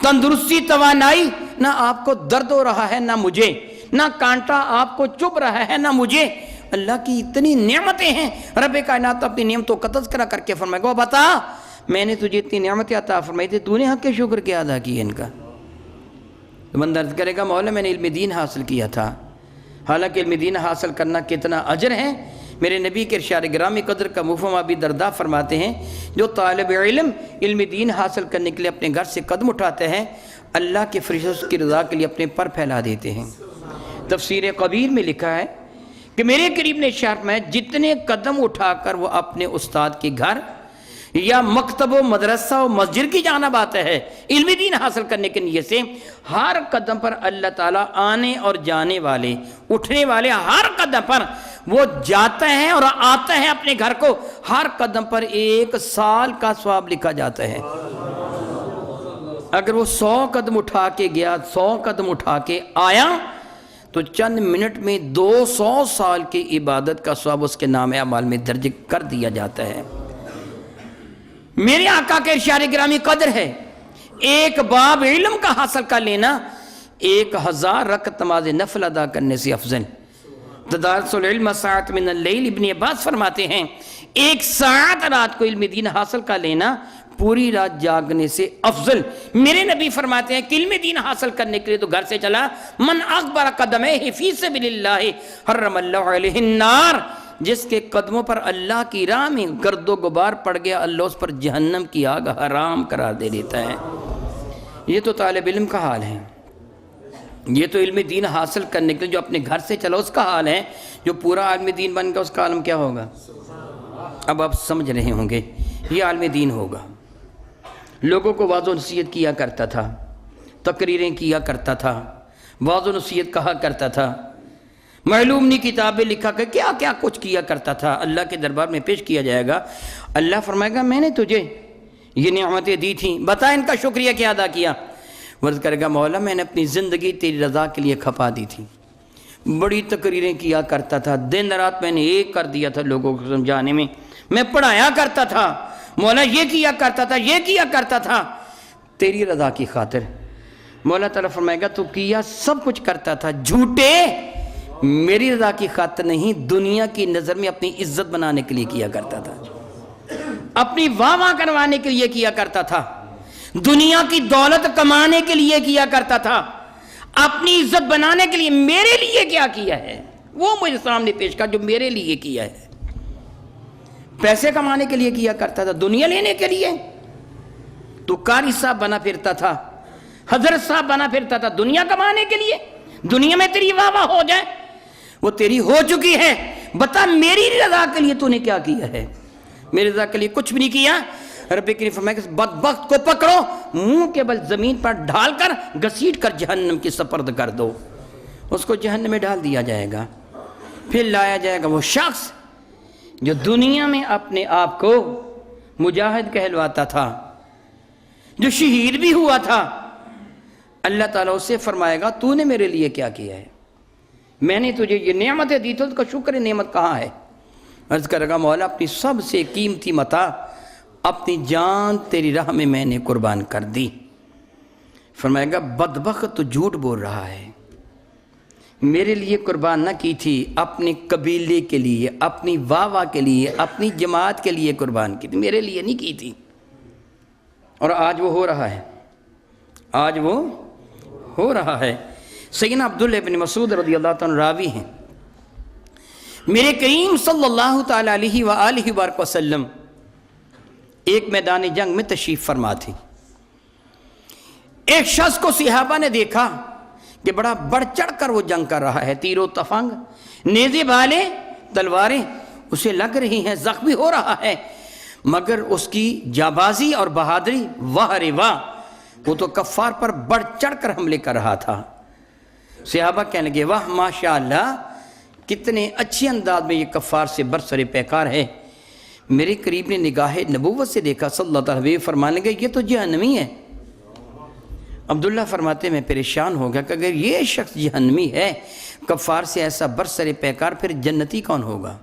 Speaker 1: تندرستی توانائی، نہ آپ کو درد ہو رہا ہے نہ مجھے، نہ کانٹا آپ کو چبھ رہا ہے نہ مجھے، اللہ کی اتنی نعمتیں ہیں۔ رب کائنات اپنی نعمتوں کا تذکرہ کر کے فرمائے گا، بتا میں نے تجھے اتنی نعمتیں عطا فرمائی تھی، تو نے حق کے شکر کیا ادا کیا ان کا؟ تو بندہ عرض کرے گا مولا میں نے علم دین حاصل کیا تھا، حالانکہ علم دین حاصل کرنا کتنا اجر ہے۔ میرے نبی کے ارشاد گرامی قدر کا مفہوم ابی درداء فرماتے ہیں، جو طالب علم علم دین حاصل کرنے کے لیے اپنے گھر سے قدم اٹھاتے ہیں، اللہ کے فرشتے اس کی رضا کے لیے اپنے پر پھیلا دیتے ہیں۔ تفسیر کبیر میں لکھا ہے کہ میرے قریب نے ارشاد میں جتنے قدم اٹھا کر وہ اپنے استاد کے گھر یا مکتب و مدرسہ و مسجد کی جانب آتا ہے علم دین حاصل کرنے کے نیت سے، ہر قدم پر اللہ تعالیٰ آنے اور جانے والے اٹھنے والے ہر قدم پر وہ جاتا ہے اور آتا ہے اپنے گھر کو، ہر قدم پر 1 سال کا ثواب لکھا جاتا ہے۔ اگر وہ 100 قدم اٹھا کے گیا، 100 قدم اٹھا کے آیا، تو چند منٹ میں 200 سال کی عبادت کا ثواب اس کے نام اعمال میں درج کر دیا جاتا ہے۔ میرے آقا کے ارشاد گرامی قدر ہے، ایک باب علم کا حاصل کر لینا 1000 رکعت نماز نفل ادا کرنے سے افضل۔ تدارس العلم ساعت من اللیل، ابن عباس فرماتے ہیں 1 ساعت رات کو علم دین حاصل کر لینا پوری رات جاگنے سے افضل۔ میرے نبی فرماتے ہیں کہ علم دین حاصل کرنے کے لیے تو گھر سے چلا، من اخبر قدمہ فی سبیل اللہ حرم اللہ علیہ النار، جس کے قدموں پر اللہ کی راہ میں گرد و غبار پڑ گیا، اللہ اس پر جہنم کی آگ حرام قرار دے دیتا ہے۔ یہ تو طالب علم کا حال ہے، یہ تو علم دین حاصل کرنے کے لیے جو اپنے گھر سے چلا اس کا حال ہے۔ جو پورا عالم دین بن گیا اس کا عالم کیا ہوگا؟ اب آپ سمجھ رہے ہوں گے، یہ عالم دین ہوگا، لوگوں کو واعظ و نصیحت کیا کرتا تھا، تقریریں کیا کرتا تھا، واعظ و نصیحت کہا کرتا تھا، معلوم نہیں کتابیں لکھا کر کیا کیا کچھ کیا کرتا تھا، اللہ کے دربار میں پیش کیا جائے گا۔ اللہ فرمائے گا میں نے تجھے یہ نعمتیں دی تھیں، بتا ان کا شکریہ کیا ادا کیا؟ ورد کرے گا مولا میں نے اپنی زندگی تیری رضا کے لیے کھپا دی تھی، بڑی تقریریں کیا کرتا تھا، دن رات میں نے ایک کر دیا تھا لوگوں کو سمجھانے میں، میں پڑھایا کرتا تھا، مولا یہ کیا کرتا تھا، یہ کیا کرتا تھا تیری رضا کی خاطر۔ مولا تعالیٰ فرمائے گا تو کیا سب کچھ کرتا تھا، جھوٹے، میری رضا کی خاطر نہیں، دنیا کی نظر میں اپنی عزت بنانے کے لیے کیا کرتا تھا، اپنی واہ واہ کروانے کے لیے کیا کرتا تھا، دنیا کی دولت کمانے کے لیے کیا کرتا تھا، اپنی عزت بنانے کے لیے۔ میرے لیے کیا کیا ہے وہ مجھے سامنے پیش کر جو میرے لیے کیا ہے۔ پیسے کمانے کے لیے کیا کرتا تھا، دنیا لینے کے لیے؟ تو قاری صاحب بنا پھرتا تھا، حضرت صاحب بنا پھرتا تھا دنیا کمانے کے لیے، دنیا میں تیری واہ واہ ہو جائے، وہ تیری ہو چکی ہے، بتا میری رضا کے لیے تو نے کیا کیا ہے؟ میری رضا کے لیے کچھ بھی نہیں کیا۔ رب کریم فرمایا کہ بدبخت کو پکڑو، منہ کے بل زمین پر ڈھال کر گھسیٹ کر جہنم کی سپرد کر دو۔ اس کو جہنم میں ڈال دیا جائے گا۔ پھر لایا جائے گا وہ شخص جو دنیا میں اپنے آپ کو مجاہد کہلواتا تھا، جو شہید بھی ہوا تھا۔ اللہ تعالیٰ اس سے فرمائے گا تو نے میرے لیے کیا کیا ہے؟ میں نے تجھے یہ نعمتیں دی تو اس کا شکر نعمت کہاں ہے؟ عرض کرے گا مولا اپنی سب سے قیمتی متاع، اپنی جان تیری راہ میں نے قربان کر دی۔ فرمائے گا بدبخت تو جھوٹ بول رہا ہے، میرے لیے قربان نہ کی تھی، اپنے قبیلے کے لیے، اپنی واہ کے لیے، اپنی جماعت کے لیے قربان کی تھی، میرے لیے نہیں کی تھی۔ اور آج وہ ہو رہا ہے، آج وہ ہو رہا ہے۔ سیدنا عبداللہ ابن مسعود رضی اللہ عنہ راوی ہیں، میرے کریم صلی اللہ تعالیٰ علیہ وآلہ وآلہ وسلم ایک میدان جنگ میں تشریف فرما تھی۔ ایک شخص کو صحابہ نے دیکھا کہ بڑا بڑھ چڑھ کر وہ جنگ کر رہا ہے، تیر و تفنگ، نیزے بھالے، تلواریں اسے لگ رہی ہیں، زخمی ہو رہا ہے، مگر اس کی جابازی اور بہادری واہ رے واہ، وہ تو کفار پر بڑھ چڑھ کر حملے کر رہا تھا۔ صحابہ کہنے لگے واہ ماشاءاللہ، کتنے اچھے انداز میں یہ کفار سے برسر پیکار ہے۔ میرے قریب نے نگاہ نبوت سے دیکھا صلی اللہ علیہ وسلم، فرمانے لگے یہ تو جہنمی ہے۔ عبداللہ فرماتے میں پریشان ہو گیا کہ اگر یہ شخص جہنمی ہے، کفار سے ایسا برسر پیکار، پھر جنتی کون ہوگا؟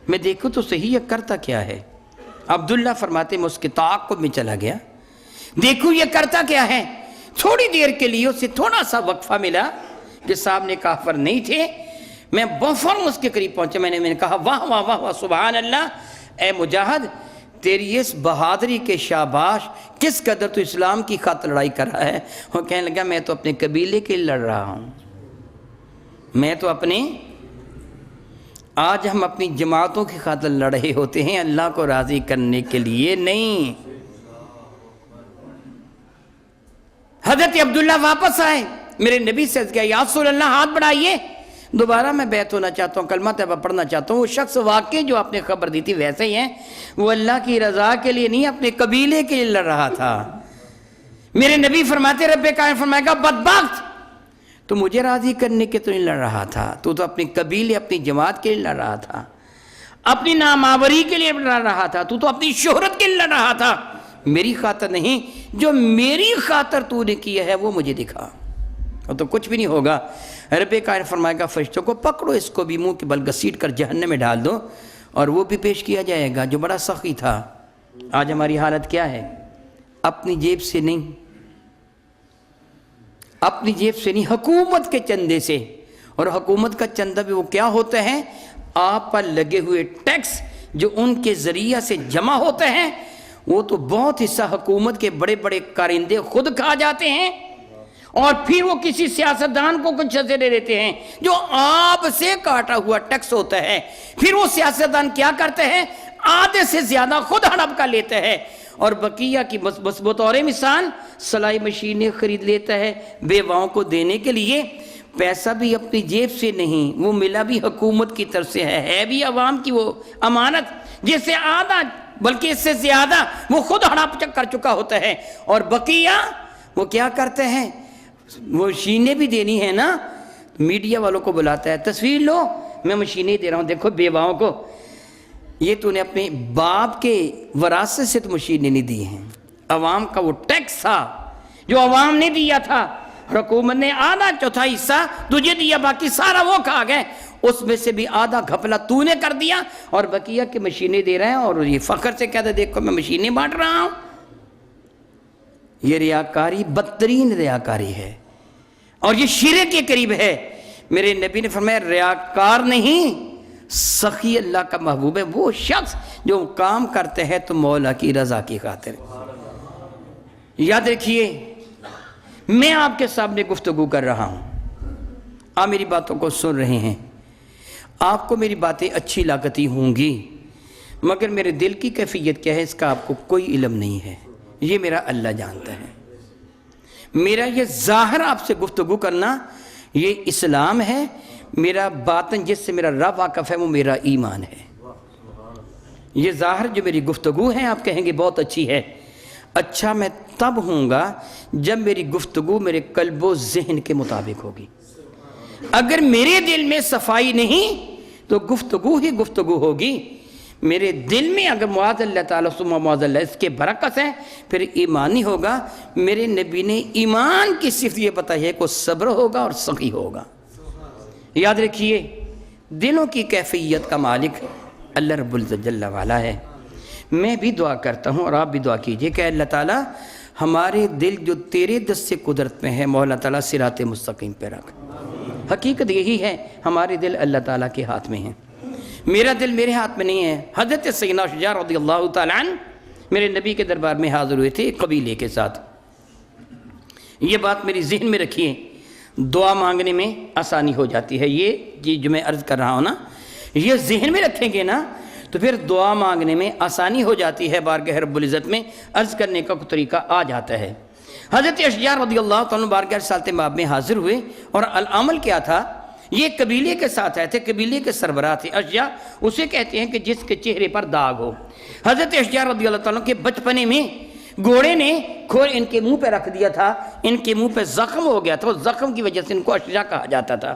Speaker 1: میں دیکھوں تو صحیح یہ کرتا کیا ہے۔ عبداللہ فرماتے میں اس کے تعاقب میں چلا گیا، دیکھوں یہ کرتا کیا ہے۔ تھوڑی دیر کے لیے اسے تھوڑا سا وقفہ ملا کہ سامنے کافر نہیں تھے، میں فوراً اس کے قریب پہنچا، میں نے کہا واہ واہ واہ واہ سبحان اللہ، اے مجاہد تیری اس بہادری کے شاباش، کس قدر تو اسلام کی خاطر لڑائی کر رہا ہے۔ وہ کہنے لگا میں تو اپنے قبیلے کے لیے لڑ رہا ہوں، میں تو آج ہم اپنی جماعتوں کی خاطر لڑ رہے ہوتے ہیں، اللہ کو راضی کرنے کے لیے نہیں۔ حضرت عبداللہ واپس آئے، میرے نبی سے کہا یا رسول اللہ ہاتھ بڑھائیے، دوبارہ میں بیعت ہونا چاہتا ہوں، کلمہ طیبہ پڑھنا چاہتا ہوں۔ وہ شخص واقعی جو آپ نے خبر دی تھی ویسے ہی ہیں، وہ اللہ کی رضا کے لیے نہیں اپنے قبیلے کے لیے لڑ رہا تھا۔ میرے نبی فرماتے رب کائنات فرمائے گا بدبخت، تو مجھے راضی کرنے کے تو نہیں لڑ رہا تھا، تو اپنے قبیلے اپنی جماعت کے لیے لڑ رہا تھا، اپنی نامآوری کے لیے لڑ رہا تھا، تو اپنی شہرت کے لیے لڑ رہا تھا، میری خاطر نہیں۔ جو میری خاطر تو نے کیا ہے وہ مجھے دکھا، تو کچھ بھی نہیں ہوگا۔ رب کائنات فرمائے گا فرشتوں کو پکڑو، اس کو بھی منہ کے بل گھسیٹ کر جہنم میں ڈال دو، اور وہ بھی پیش کیا جائے گا جو بڑا سخی تھا۔ آج ہماری حالت کیا ہے؟ اپنی جیب سے نہیں، اپنی جیب سے نہیں، حکومت کے چندے سے، اور حکومت کا چندہ بھی وہ کیا ہوتا ہے؟ آپ پر لگے ہوئے ٹیکس جو ان کے ذریعہ سے جمع ہوتے ہیں، وہ تو بہت حصہ حکومت کے بڑے بڑے کارندے خود کھا جاتے ہیں، اور پھر وہ کسی سیاستدان کو کچھ حصے دے دیتے ہیں جو آپ سے کاٹا ہوا ٹیکس ہوتا ہے۔ پھر وہ سیاستدان کیا کرتے ہیں؟ آدھے سے زیادہ خود ہڑپ کر لیتے ہیں، اور بقیہ کی بس بطور مثال سلائی مشینیں خرید لیتا ہے بیواؤں کو دینے کے لیے۔ پیسہ بھی اپنی جیب سے نہیں، وہ ملا بھی حکومت کی طرف سے ہے بھی عوام کی وہ امانت، جس سے آدھا بلکہ اس سے زیادہ وہ خود ہڑپ کر چکا ہوتا ہے، اور بقیہ وہ کیا کرتے ہیں؟ وہ مشینیں بھی دینی ہے نا، میڈیا والوں کو بلاتا ہے، تصویر لو میں مشینیں دے رہا ہوں، دیکھو بیواؤں کو، یہ تو نے اپنے باپ کے وراثت سے تو مشینیں نہیں دی ہیں، عوام کا وہ ٹیکس تھا جو عوام نے دیا تھا، حکومت نے آدھا چوتھائی حصہ تجھے دیا، باقی سارا وہ کھا گئے، اس میں سے بھی آدھا گھپلا تو نے کر دیا، اور بقیہ کی مشینیں دے رہے ہیں، اور یہ فخر سے کہتا ہے دیکھو میں مشینیں بانٹ رہا ہوں۔ یہ ریاکاری بدترین ریاکاری ہے، اور یہ شرک کے قریب ہے۔ میرے نبی نے فرمایا ریاکار نہیں، سخی اللہ کا محبوب ہے وہ شخص جو کام کرتے ہیں تو مولا کی رضا کی خاطر۔ یاد رکھیے میں آپ کے سامنے گفتگو کر رہا ہوں، آپ میری باتوں کو سن رہے ہیں، آپ کو میری باتیں اچھی لاگتی ہوں گی، مگر میرے دل کی کیفیت کیا ہے اس کا آپ کو کوئی علم نہیں ہے، یہ میرا اللہ جانتا ہے۔ میرا یہ ظاہر آپ سے گفتگو کرنا یہ اسلام ہے، میرا باطن جس سے میرا رب واقف ہے وہ میرا ایمان ہے۔ یہ ظاہر جو میری گفتگو ہے آپ کہیں گے بہت اچھی ہے، اچھا میں تب ہوں گا جب میری گفتگو میرے قلب و ذہن کے مطابق ہوگی۔ اگر میرے دل میں صفائی نہیں تو گفتگو ہی گفتگو ہوگی۔ میرے دل میں اگر معاذ اللہ تعالیٰ ثم معاذ اللہ اس کے برعکس ہے پھر ایمان نہیں ہوگا۔ میرے نبی نے ایمان کی صفت یہ بتائی ہے کہ صبر ہوگا اور سخی ہوگا۔ یاد رکھیے دلوں کی کیفیت کا مالک اللہ رب العزت جل وعلا ہے۔ میں بھی دعا کرتا ہوں اور آپ بھی دعا کیجئے کہ اللہ تعالیٰ ہمارے دل جو تیرے دست سے قدرت میں ہے مولا تعالیٰ صراط مستقیم پہ رکھ۔ حقیقت یہی ہے ہمارے دل اللہ تعالیٰ کے ہاتھ میں ہیں، میرا دل میرے ہاتھ میں نہیں ہے۔ حضرت سیدنا شجاع رضی اللہ تعالیٰ عنہ میرے نبی کے دربار میں حاضر ہوئے تھے ایک قبیلے کے ساتھ۔ یہ بات میری ذہن میں رکھیے، دعا مانگنے میں آسانی ہو جاتی ہے۔ یہ جو میں عرض کر رہا ہوں نا، یہ ذہن میں رکھیں گے نا تو پھر دعا مانگنے میں آسانی ہو جاتی ہے، بارگاہ رب العزت میں عرض کرنے کا کوئی طریقہ آ جاتا ہے۔ حضرت اشجع رضی اللہ تعالیٰ بارگاہ رسالت مآب میں حاضر ہوئے اور العمل کیا تھا، یہ قبیلے کے ساتھ آئے تھے، قبیلے کے سربراہ تھے۔ اشجع اسے کہتے ہیں کہ جس کے چہرے پر داغ ہو۔ حضرت اشجع رضی اللہ تعالیٰ کے بچپنے میں گھوڑے نے کھول ان کے منہ پہ رکھ دیا تھا، ان کے منہ پہ زخم ہو گیا تھا، اس زخم کی وجہ سے ان کو اشجع کہا جاتا تھا۔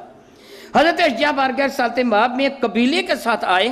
Speaker 1: حضرت اشجع بارگاہ رسالت مآب میں ایک قبیلے کے ساتھ آئے۔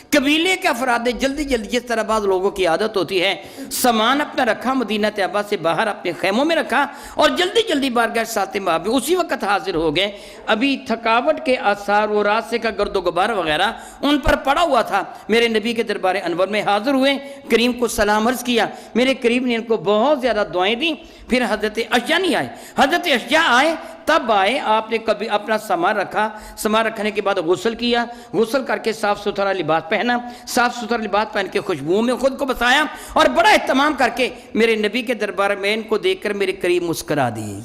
Speaker 1: قبیلے کے افراد جلدی جس طرح بعض لوگوں کی عادت ہوتی ہے، سامان اپنا رکھا مدینہ طیبہ سے باہر اپنے خیموں میں رکھا اور جلدی بارگاہ رسالت مآب میں اسی وقت حاضر ہو گئے۔ ابھی تھکاوٹ کے آثار و راستے کا گرد و غبار وغیرہ ان پر پڑا ہوا تھا۔ میرے نبی کے دربار انور میں حاضر ہوئے، کریم کو سلام عرض کیا، میرے کریم نے ان کو بہت زیادہ دعائیں دیں۔ پھر حضرت اشجع نہیں آئے، حضرت اشجع آئے تب آئے، آپ نے کبھی اپنا سامان رکھا، سامان رکھنے کے بعد غسل کیا، غسل کر کے صاف ستھرا لباس پہنا، صاف ستھرا لباس پہن کے خوشبو میں خود کو بسایا اور بڑا اہتمام کر کے میرے نبی کے دربار میں ان کو دیکھ کر میرے قریب مسکرا دیے۔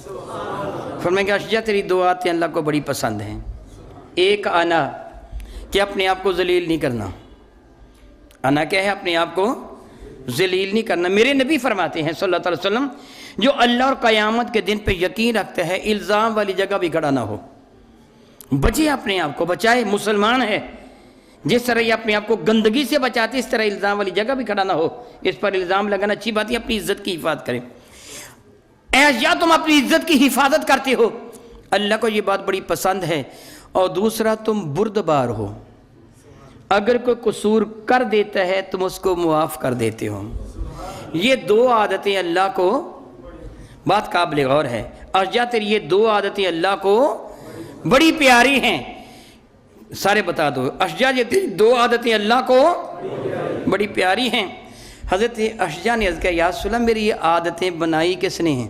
Speaker 1: فرمایا کہ اشجع تیری دعاتیں اللہ کو بڑی پسند ہیں۔ ایک آنا کہ اپنے آپ کو ذلیل نہیں کرنا، آنا کیا ہے؟ اپنے آپ کو ذلیل نہیں کرنا۔ میرے نبی فرماتے ہیں صلی اللہ علیہ وسلم جو اللہ اور قیامت کے دن پہ یقین رکھتا ہے الزام والی جگہ بھی کھڑا نہ ہو، بچے اپنے آپ کو، بچائے، مسلمان ہے، جس طرح یہ اپنے آپ کو گندگی سے بچاتے اس طرح الزام والی جگہ بھی کھڑا نہ ہو۔ اس پر الزام لگانا اچھی بات ہے، اپنی عزت کی حفاظت کریں۔ یا تم اپنی عزت کی حفاظت کرتے ہو، اللہ کو یہ بات بڑی پسند ہے۔ اور دوسرا تم بردبار ہو، اگر کوئی قصور کر دیتا ہے تم اس کو معاف کر دیتے ہو۔ یہ دو عادتیں اللہ کو، بات قابل غور ہے، اشجع تیری یہ دو عادتیں اللہ کو بڑی پیاری ہیں۔ سارے بتا دو، اشجع یہ تیری دو عادتیں اللہ کو بڑی پیاری ہیں۔ حضرت اشجع نے عرض کیا یا رسول اللہ میری یہ عادتیں بنائی کس نے ہیں؟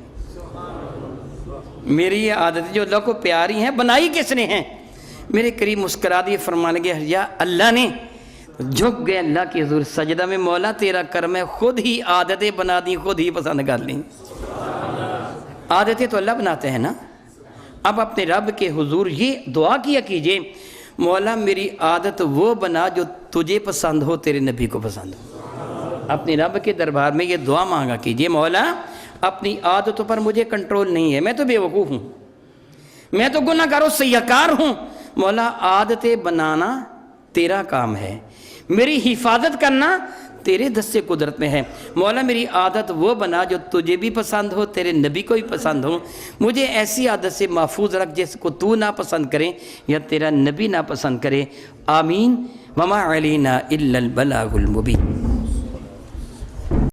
Speaker 1: میری یہ عادتیں جو اللہ کو پیاری ہیں بنائی کس نے ہیں؟ میرے قریب مسکرا دیے، فرمانے لگے اشجع اللہ نے۔ جھک گئے اللہ کی حضور سجدہ میں، مولا تیرا کرم ہے، خود ہی عادتیں بنا دی، خود ہی پسند کر لیں۔ عادتیں تو اللہ بناتے ہیں نا۔ اب اپنے رب کے حضور یہ دعا کیا کیجئے مولا میری عادت وہ بنا جو تجھے پسند ہو، تیرے نبی کو پسند ہو۔ اپنے رب کے دربار میں یہ دعا مانگا کیجئے مولا اپنی عادتوں پر مجھے کنٹرول نہیں ہے، میں تو بے وقوف ہوں، میں تو گناہ گار و سیاکار ہوں، مولا عادتیں بنانا تیرا کام ہے، میری حفاظت کرنا تیرے دست سے قدرت میں ہے۔ مولا میری عادت وہ بنا جو تجھے بھی پسند ہو، تیرے نبی کو بھی پسند ہو، مجھے ایسی عادت سے محفوظ رکھ جس کو تو نہ پسند کرے یا تیرا نبی نہ پسند کرے۔ آمین۔ وما علینا الا البلاغ المبین۔